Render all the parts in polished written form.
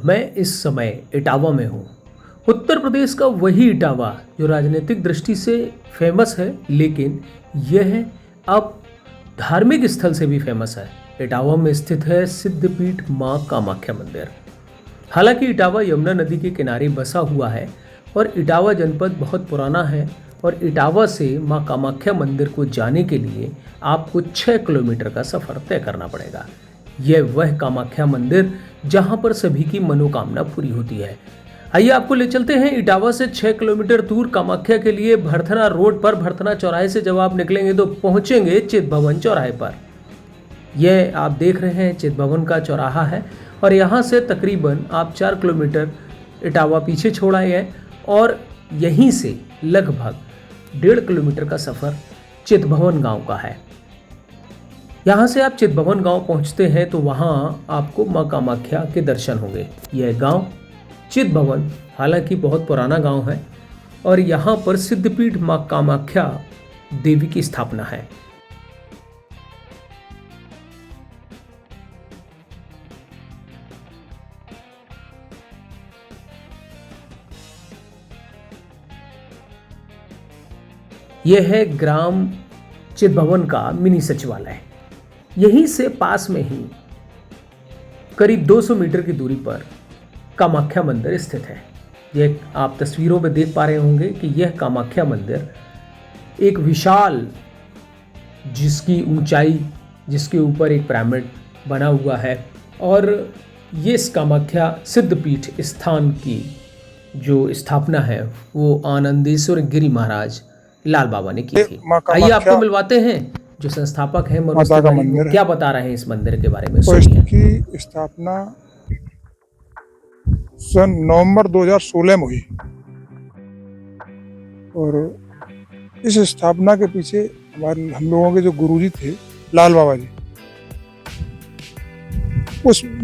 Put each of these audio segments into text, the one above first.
मैं इस समय इटावा में हूँ। उत्तर प्रदेश का वही इटावा जो राजनीतिक दृष्टि से फेमस है, लेकिन यह अब धार्मिक स्थल से भी फेमस है। इटावा में स्थित है सिद्धपीठ माँ कामाख्या मंदिर। हालांकि इटावा यमुना नदी के किनारे बसा हुआ है और इटावा जनपद बहुत पुराना है और इटावा से माँ कामाख्या मंदिर को जाने के लिए आपको 6 किलोमीटर का सफ़र तय करना पड़ेगा। यह वह कामाख्या मंदिर जहाँ पर सभी की मनोकामना पूरी होती है। आइए आपको ले चलते हैं इटावा से 6 किलोमीटर दूर कामाख्या के लिए। भरथना रोड पर भरथना चौराहे से जब आप निकलेंगे तो पहुँचेंगे चित भवन चौराहे पर। यह आप देख रहे हैं चित भवन का चौराहा है और यहाँ से तकरीबन आप 4 किलोमीटर इटावा पीछे छोड़ आए हैं और यहीं से लगभग 1.5 किलोमीटर का सफ़र चित भवन गाँव का है। यहाँ से आप चित भवन गाँव पहुँचते हैं तो वहाँ आपको माँ कामाख्या के दर्शन होंगे। यह गाँव चित भवन हालांकि बहुत पुराना गाँव है और यहाँ पर सिद्धपीठ माँ कामाख्या देवी की स्थापना है। यह है ग्राम चित भवन का मिनी सचिवालय। यहीं से पास में ही करीब 200 मीटर की दूरी पर कामाख्या मंदिर स्थित है। यह आप तस्वीरों में देख पा रहे होंगे कि यह कामाख्या मंदिर एक विशाल, जिसकी ऊंचाई, जिसके ऊपर एक पिरामिड बना हुआ है और ये इस कामाख्या सिद्धपीठ स्थान की जो स्थापना है वो आनंदेश्वर गिरी महाराज लाल बाबा ने की थी। आइए आपको मिलवाते हैं जो संस्थापक हैं मनोज तिवारी, वो क्या बता रहे हैं इस मंदिर के बारे में। तो इसकी स्थापना सन नवंबर 2016 में हुई और इस स्थापना के पीछे हम लोगों के जो गुरुजी थे लाल बाबा जी,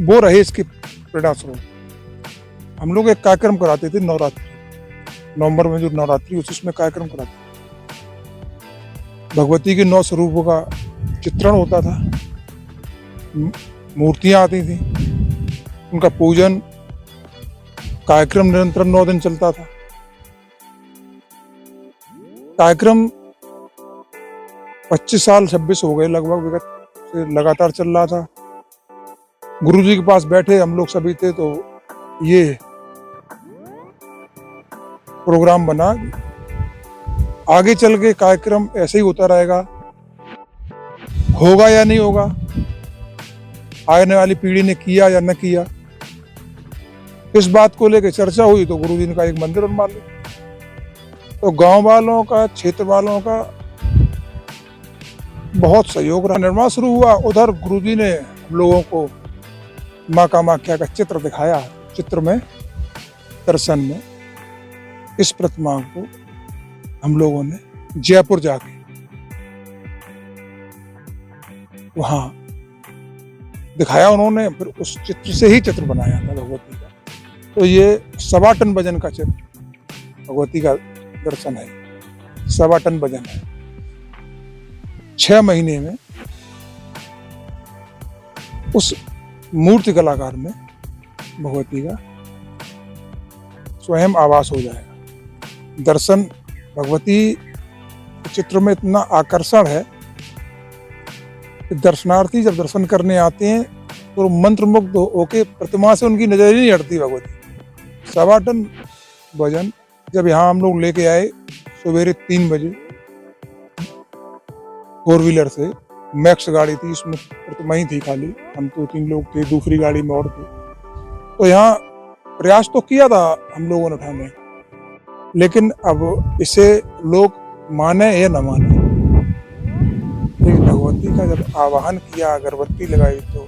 वो रहे इसके प्रेरणा स्रोत। हम लोग एक कार्यक्रम कराते थे नवरात्रि, नवंबर में जो नवरात्रि होती उसमें कार्यक्रम कराते थे। भगवती के 9 स्वरूपों का चित्रण होता था, मूर्तियां आती थी, उनका पूजन कार्यक्रम निरंतर 9 दिन चलता था। कार्यक्रम 25 साल 26 हो गए लगभग विगत से लगातार चल रहा था। गुरुजी के पास बैठे हम लोग सभी थे तो ये प्रोग्राम बना, आगे चल के कार्यक्रम ऐसे ही होता रहेगा, होगा या नहीं होगा, आने वाली पीढ़ी ने किया या न किया, इस बात को लेकर चर्चा हुई तो गुरुजी ने कहा एक मंदिर बनवा लो। तो गांव वालों का, क्षेत्र वालों का बहुत सहयोग रहा। निर्माण शुरू हुआ, उधर गुरुजी ने हम लोगों को माँ कामाख्या का चित्र दिखाया। चित्र में, दर्शन में इस प्रतिमा को हम लोगों ने जयपुर जाके वहां दिखाया उन्होंने, फिर उस चित्र से ही चित्र बनाया था भगवती का। तो ये 1.25 टन वजन का चित्र भगवती का दर्शन है, 1.25 टन वजन है। 6 महीने में उस मूर्ति कलाकार में भगवती का स्वयं आवास हो जाएगा। दर्शन भगवती चित्र में इतना आकर्षण है कि दर्शनार्थी जब दर्शन करने आते हैं तो मंत्रमुग्ध होके प्रतिमा से उनकी नजर ही नहीं हटती भगवती। 1.25 टन वजन जब यहाँ हम लोग लेके आए सवेरे 3 बजे 4 व्हीलर से, मैक्स गाड़ी थी, इसमें प्रतिमा ही थी खाली, हम 2-3 लोग थे, दूसरी गाड़ी में और थे। तो यहाँ प्रयास तो किया था हम लोगों ने उठाने, लेकिन अब इसे लोग माने या न माने, लेकिन भगवती का जब आवाहन किया, अगरबत्ती लगाई तो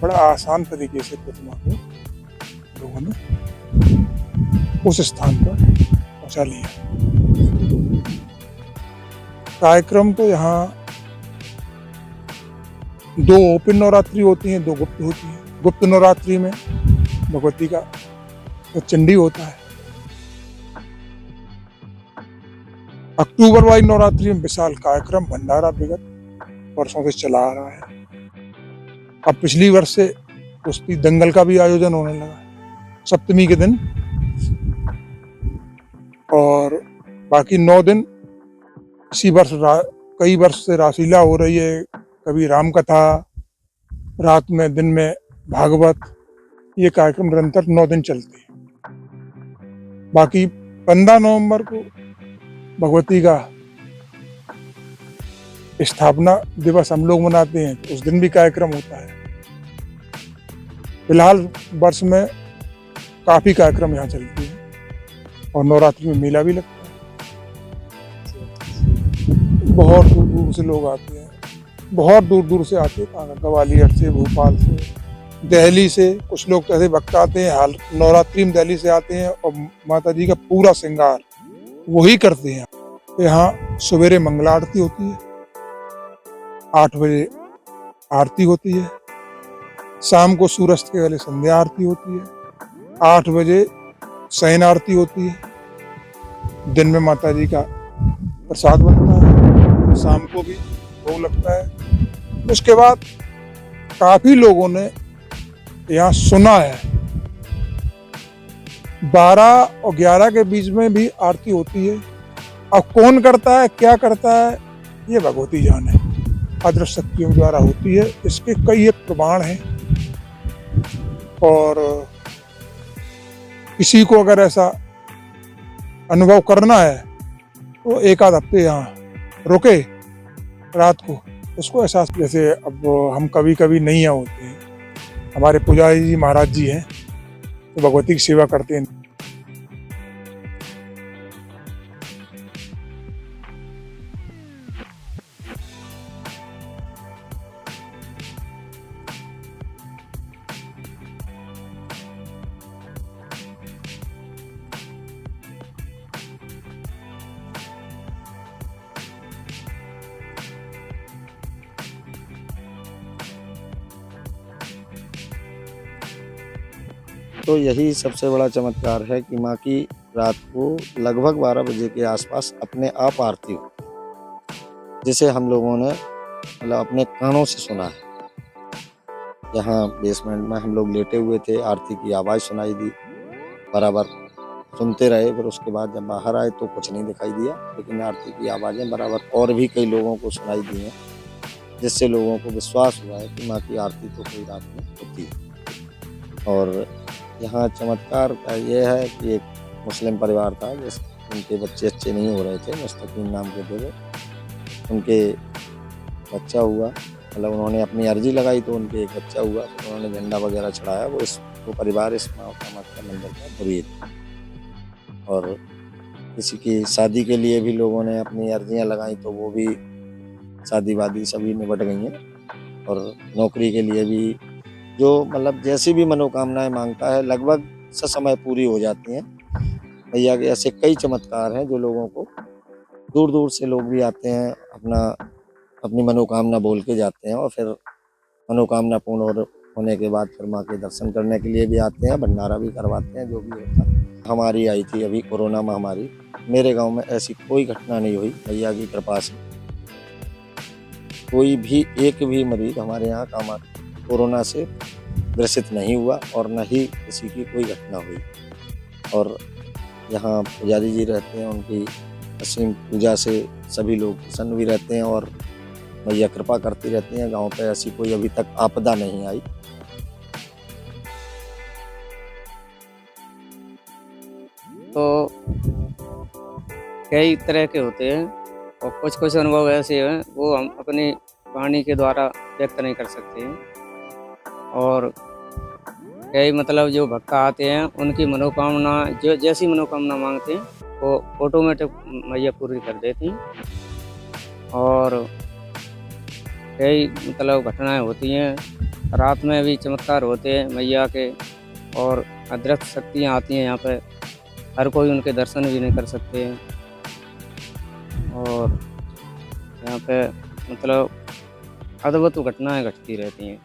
बड़ा आसान तरीके से प्रतिमा को लोगों ने उस स्थान पर पहुंचा लिया। कार्यक्रम तो यहाँ 2 ओपन नवरात्रि होती हैं, 2 गुप्त होती हैं। गुप्त नवरात्रि में भगवती का तो चंडी होता है। अक्टूबर वाली नवरात्रि में विशाल कार्यक्रम भंडारा विगत वर्षों से चला आ रहा है। अब पिछली वर्ष से कुश्ती दंगल का भी आयोजन होने लगा। सप्तमी के दिन, और बाकी 9 दिन इसी वर्ष कई वर्ष से रासलीला हो रही है। कभी राम कथा, रात में, दिन में भागवत, ये कार्यक्रम निरंतर 9 दिन चलते हैं। बाकी 15 नवंबर को भगवती का स्थापना दिवस हम लोग मनाते हैं, उस दिन भी कार्यक्रम होता है। फिलहाल वर्ष में काफी कार्यक्रम यहाँ चलते हैं और नवरात्रि में मेला भी लगता है। बहुत दूर दूर से लोग आते हैं, बहुत दूर दूर से आते हैं, ग्वालियर से, भोपाल से, दिल्ली से। कुछ लोग तो ऐसे भक्त आते हैं, हाल नवरात्रि में दिल्ली से आते हैं और माता जी का पूरा श्रृंगार वही करते हैं। यहाँ सवेरे मंगला आरती होती है, 8 बजे आरती होती है, शाम को सूर्यास्त के पहले संध्या आरती होती है, 8 बजे शयन आरती होती है, दिन में माता जी का प्रसाद बनता है, शाम को भी भोग लगता है। उसके बाद काफी लोगों ने यहाँ सुना है 12 और 11 के बीच में भी आरती होती है। अब कौन करता है, क्या करता है, ये भगवती जाने। अदृश्य शक्तियों द्वारा होती है, इसके कई एक प्रमाण हैं। और किसी को अगर ऐसा अनुभव करना है तो एक आध हफ्ते यहाँ रुके रात को, उसको एहसास। जैसे अब हम कभी कभी नहीं यहाँ होते हैं, हमारे पुजारी जी महाराज जी हैं तो भगवती की सेवा करते हैं। तो यही सबसे बड़ा चमत्कार है कि माँ की रात को लगभग 12 बजे के आसपास अपने आप आरती हो, जिसे हम लोगों ने मतलब अपने कानों से सुना है। यहाँ बेसमेंट में हम लोग लेटे हुए थे, आरती की आवाज़ सुनाई दी, बराबर सुनते रहे। फिर उसके बाद जब बाहर आए तो कुछ नहीं दिखाई दिया, लेकिन आरती की आवाज़ें बराबर और भी कई लोगों को सुनाई दी हैं, जिससे लोगों को विश्वास हुआ है कि माँ की आरती तो कोई रात में होती है। और यहाँ चमत्कार का ये है कि एक मुस्लिम परिवार था जिनके बच्चे अच्छे नहीं हो रहे थे, मुस्तकीम नाम के थे वो, उनके बच्चा हुआ, मतलब उन्होंने अपनी अर्जी लगाई तो उनके एक बच्चा हुआ, तो उन्होंने झंडा वगैरह चढ़ाया। वो परिवार इस कामाख्या मंदिर का मुरीद था। और किसी की शादी के लिए भी लोगों ने अपनी अर्जियां लगाई तो वो भी शादी वादी सभी निपट गई हैं। और नौकरी के लिए भी जो मतलब जैसी भी मनोकामनाएं मांगता है लगभग समय पूरी हो जाती हैं। भैया के ऐसे कई चमत्कार हैं जो लोगों को दूर दूर से लोग भी आते हैं, अपनी मनोकामना बोल के जाते हैं और फिर मनोकामना पूर्ण होने के बाद फिर माँ के दर्शन करने के लिए भी आते हैं, भंडारा भी करवाते हैं, जो भी होता है। हमारी आई थी अभी कोरोना महामारी, मेरे गांव में ऐसी कोई घटना नहीं हुई। भैया की कृपा से कोई भी एक भी मरीज हमारे यहाँ का कोरोना से ग्रसित नहीं हुआ और न ही किसी की कोई घटना हुई। और यहाँ पुजारी जी रहते हैं, उनकी असीम पूजा से सभी लोग प्रसन्न भी रहते हैं और भैया कृपा करती रहती हैं। गांव पे ऐसी कोई अभी तक आपदा नहीं आई। तो कई तरह के होते हैं और कुछ कुछ अनुभव ऐसे हैं वो हम अपनी वाणी के द्वारा व्यक्त नहीं कर सकते हैं। और कई मतलब जो भक्त आते हैं उनकी मनोकामना जो जैसी मनोकामना मांगते हैं वो ऑटोमेटिक मैया पूरी कर देती हैं। और कई मतलब घटनाएं होती हैं, रात में भी चमत्कार होते हैं मैया के, और अदृश्य शक्तियाँ आती हैं यहाँ पे, हर कोई उनके दर्शन भी नहीं कर सकते हैं। और यहाँ पे मतलब अद्भुत घटनाएं घटती रहती हैं।